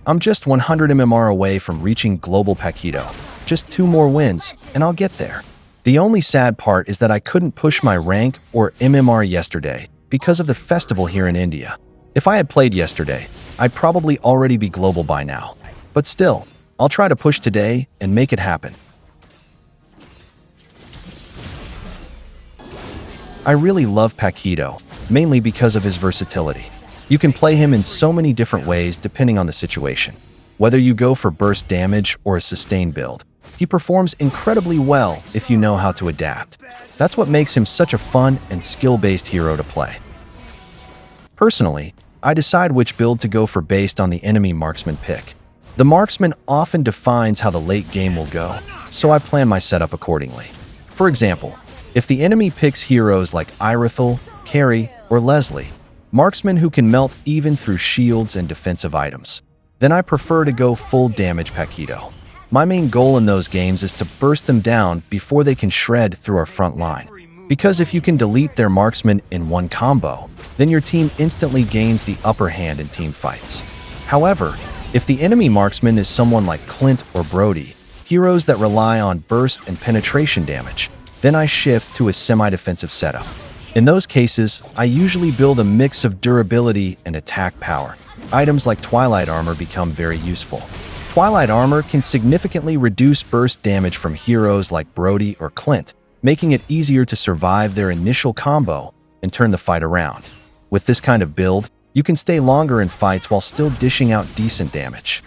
I'm just 100 MMR away from reaching Global Paquito. Just 2 more wins, and I'll get there. The only sad part is that I couldn't push my rank or MMR yesterday because of the festival here in India. If I had played yesterday, I'd probably already be global by now. But still, I'll try to push today and make it happen. I really love Paquito, mainly because of his versatility. You can play him in so many different ways depending on the situation. Whether you go for burst damage or a sustained build, he performs incredibly well if you know how to adapt. That's what makes him such a fun and skill-based hero to play. Personally, I decide which build to go for based on the enemy marksman pick. The marksman often defines how the late game will go, so I plan my setup accordingly. For example, if the enemy picks heroes like Irithel, Carry, or Leslie, marksmen who can melt even through shields and defensive items, then I prefer to go full damage Paquito. My main goal in those games is to burst them down before they can shred through our front line. Because if you can delete their marksman in one combo, then your team instantly gains the upper hand in team fights. However, if the enemy marksman is someone like Clint or Brody, heroes that rely on burst and penetration damage, then I shift to a semi-defensive setup. In those cases, I usually build a mix of durability and attack power. Items like Twilight Armor become very useful. Twilight Armor can significantly reduce burst damage from heroes like Brody or Clint, making it easier to survive their initial combo and turn the fight around. With this kind of build, you can stay longer in fights while still dishing out decent damage.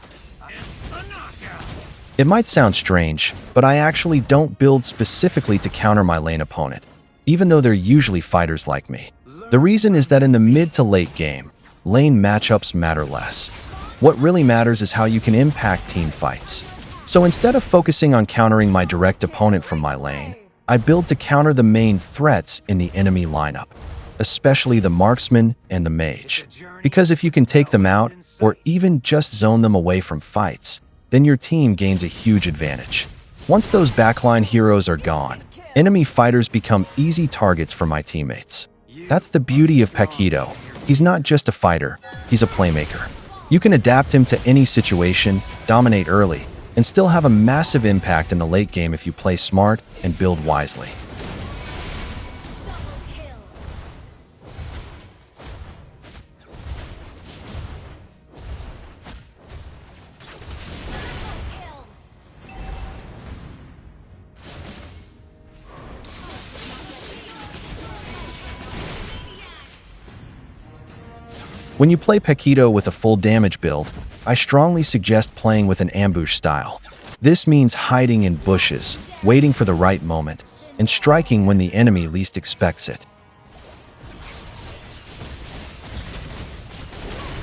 It might sound strange, but I actually don't build specifically to counter my lane opponent, even though they're usually fighters like me. The reason is that in the mid to late game, lane matchups matter less. What really matters is how you can impact team fights. So instead of focusing on countering my direct opponent from my lane, I build to counter the main threats in the enemy lineup, especially the marksman and the mage. Because if you can take them out, or even just zone them away from fights, then your team gains a huge advantage. Once those backline heroes are gone, enemy fighters become easy targets for my teammates. That's the beauty of Paquito. He's not just a fighter, he's a playmaker. You can adapt him to any situation, dominate early, and still have a massive impact in the late game if you play smart and build wisely. When you play Paquito with a full damage build, I strongly suggest playing with an ambush style. This means hiding in bushes, waiting for the right moment, and striking when the enemy least expects it.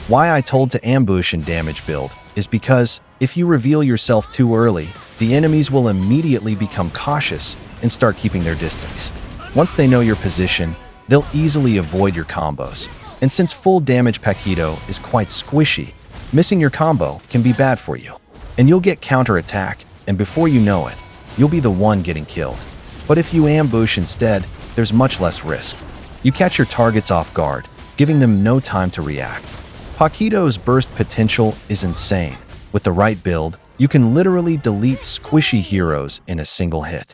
Why I told to ambush and damage build is because if you reveal yourself too early, the enemies will immediately become cautious and start keeping their distance. Once they know your position, they'll easily avoid your combos. And since full damage Paquito is quite squishy, missing your combo can be bad for you. And you'll get counter-attack, and before you know it, you'll be the one getting killed. But if you ambush instead, there's much less risk. You catch your targets off guard, giving them no time to react. Paquito's burst potential is insane. With the right build, you can literally delete squishy heroes in a single hit.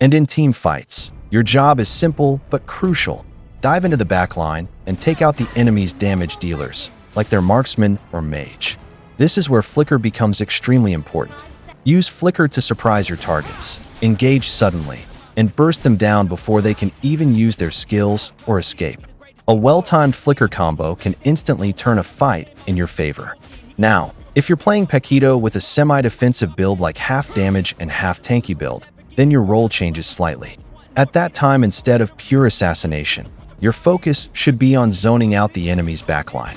And in team fights, your job is simple but crucial. Dive into the backline and take out the enemy's damage dealers, like their marksman or mage. This is where Flicker becomes extremely important. Use Flicker to surprise your targets, engage suddenly, and burst them down before they can even use their skills or escape. A well-timed Flicker combo can instantly turn a fight in your favor. Now, if you're playing Paquito with a semi-defensive build like half damage and half tanky build, then your role changes slightly. At that time, instead of pure assassination, your focus should be on zoning out the enemy's backline.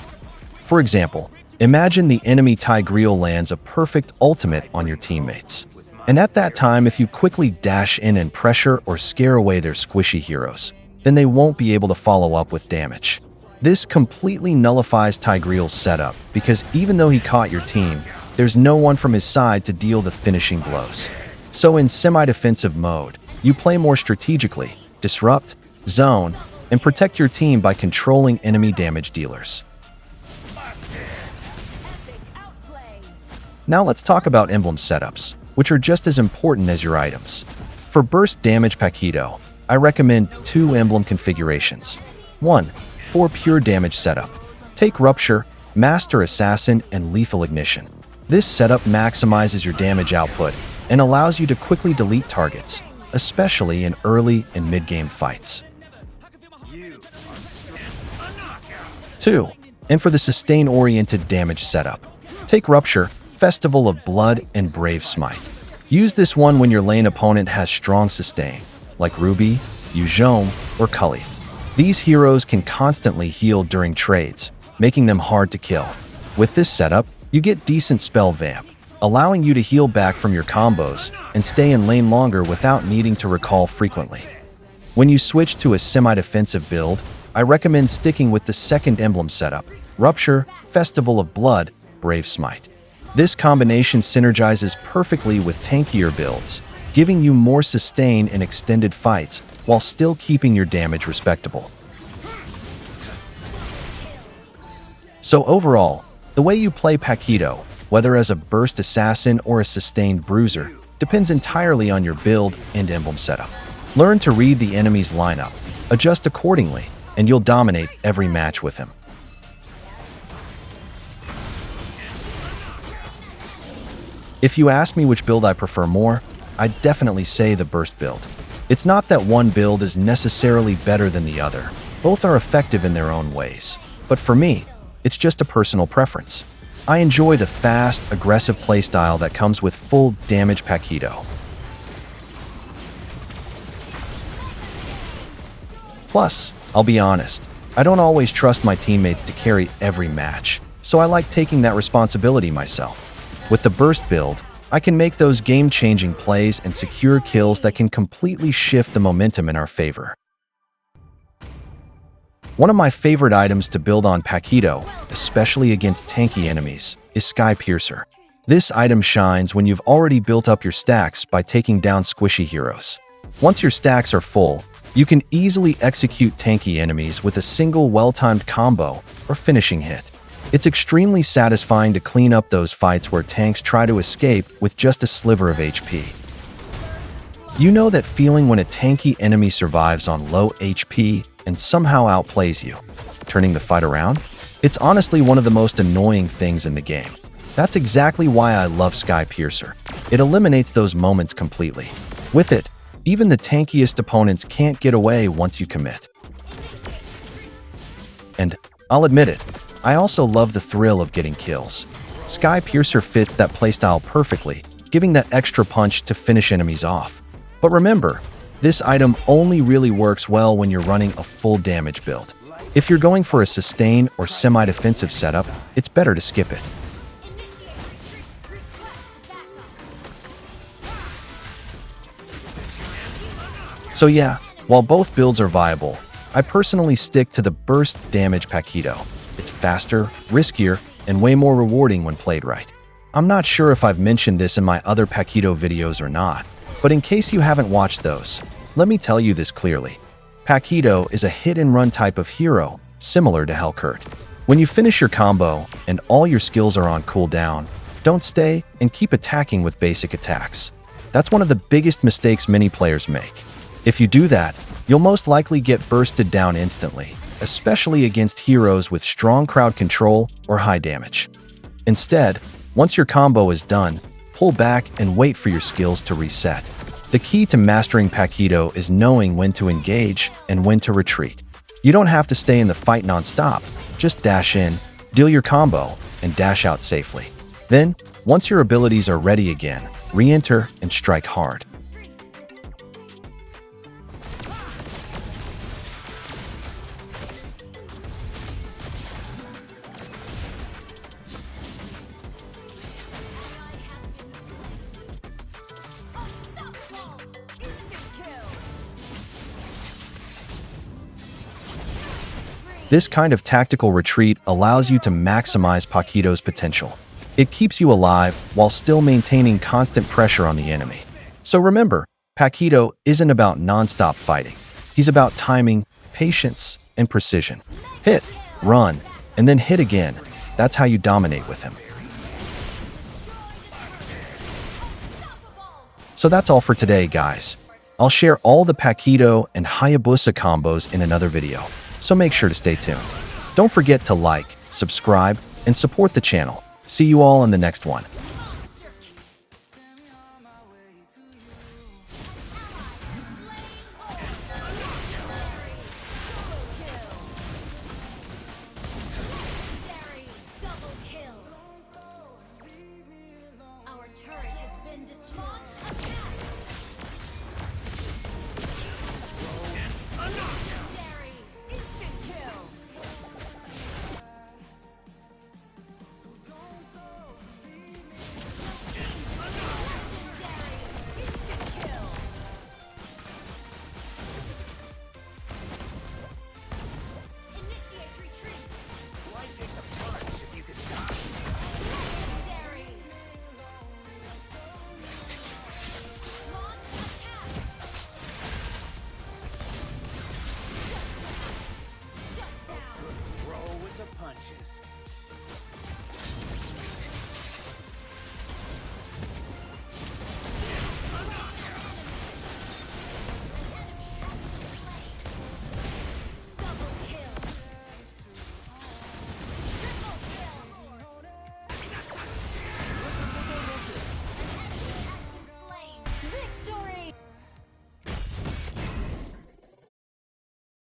For example, imagine the enemy Tigreal lands a perfect ultimate on your teammates. And at that time, if you quickly dash in and pressure or scare away their squishy heroes, then they won't be able to follow up with damage. This completely nullifies Tigreal's setup because even though he caught your team, there's no one from his side to deal the finishing blows. So in semi-defensive mode, you play more strategically, disrupt, zone, and protect your team by controlling enemy damage dealers. Now let's talk about emblem setups, which are just as important as your items. For burst damage Paquito, I recommend 2 emblem configurations. 1. For pure damage setup. Take Rupture, Master Assassin, and Lethal Ignition. This setup maximizes your damage output and allows you to quickly delete targets, especially in early and mid-game fights. 2. And for the sustain-oriented damage setup, take Rupture, Festival of Blood, and Brave Smite. Use this one when your lane opponent has strong sustain, like Ruby, Yuzhong, or Khalif. These heroes can constantly heal during trades, making them hard to kill. With this setup, you get decent spell vamp, allowing you to heal back from your combos and stay in lane longer without needing to recall frequently. When you switch to a semi-defensive build, I recommend sticking with the second emblem setup, Rupture, Festival of Blood, Brave Smite. This combination synergizes perfectly with tankier builds, giving you more sustain in extended fights while still keeping your damage respectable. So overall, the way you play Paquito, whether as a burst assassin or a sustained bruiser, depends entirely on your build and emblem setup. Learn to read the enemy's lineup, adjust accordingly, and you'll dominate every match with him. If you ask me which build I prefer more, I'd definitely say the burst build. It's not that one build is necessarily better than the other. Both are effective in their own ways. But for me, it's just a personal preference. I enjoy the fast, aggressive playstyle that comes with full damage Paquito. Plus, I'll be honest, I don't always trust my teammates to carry every match, so I like taking that responsibility myself. With the burst build, I can make those game-changing plays and secure kills that can completely shift the momentum in our favor. One of my favorite items to build on Paquito, especially against tanky enemies, is Sky Piercer. This item shines when you've already built up your stacks by taking down squishy heroes. Once your stacks are full, you can easily execute tanky enemies with a single well-timed combo or finishing hit. It's extremely satisfying to clean up those fights where tanks try to escape with just a sliver of HP. You know that feeling when a tanky enemy survives on low HP and somehow outplays you, turning the fight around? It's honestly one of the most annoying things in the game. That's exactly why I love Sky Piercer. It eliminates those moments completely. With it, even the tankiest opponents can't get away once you commit. And I'll admit it, I also love the thrill of getting kills. Sky Piercer fits that playstyle perfectly, giving that extra punch to finish enemies off. But remember, this item only really works well when you're running a full damage build. If you're going for a sustain or semi-defensive setup, it's better to skip it. So yeah, while both builds are viable, I personally stick to the burst damage Paquito. It's faster, riskier, and way more rewarding when played right. I'm not sure if I've mentioned this in my other Paquito videos or not, but in case you haven't watched those, let me tell you this clearly. Paquito is a hit-and-run type of hero, similar to Hellcurt. When you finish your combo and all your skills are on cooldown, don't stay and keep attacking with basic attacks. That's one of the biggest mistakes many players make. If you do that, you'll most likely get bursted down instantly, especially against heroes with strong crowd control or high damage. Instead, once your combo is done, pull back and wait for your skills to reset. The key to mastering Paquito is knowing when to engage and when to retreat. You don't have to stay in the fight non-stop, just dash in, deal your combo, and dash out safely. Then, once your abilities are ready again, re-enter and strike hard. This kind of tactical retreat allows you to maximize Paquito's potential. It keeps you alive while still maintaining constant pressure on the enemy. So remember, Paquito isn't about non-stop fighting. He's about timing, patience, and precision. Hit, run, and then hit again. That's how you dominate with him. So that's all for today, guys. I'll share all the Paquito and Hayabusa combos in another video, so make sure to stay tuned. Don't forget to like, subscribe, and support the channel. See you all in the next one.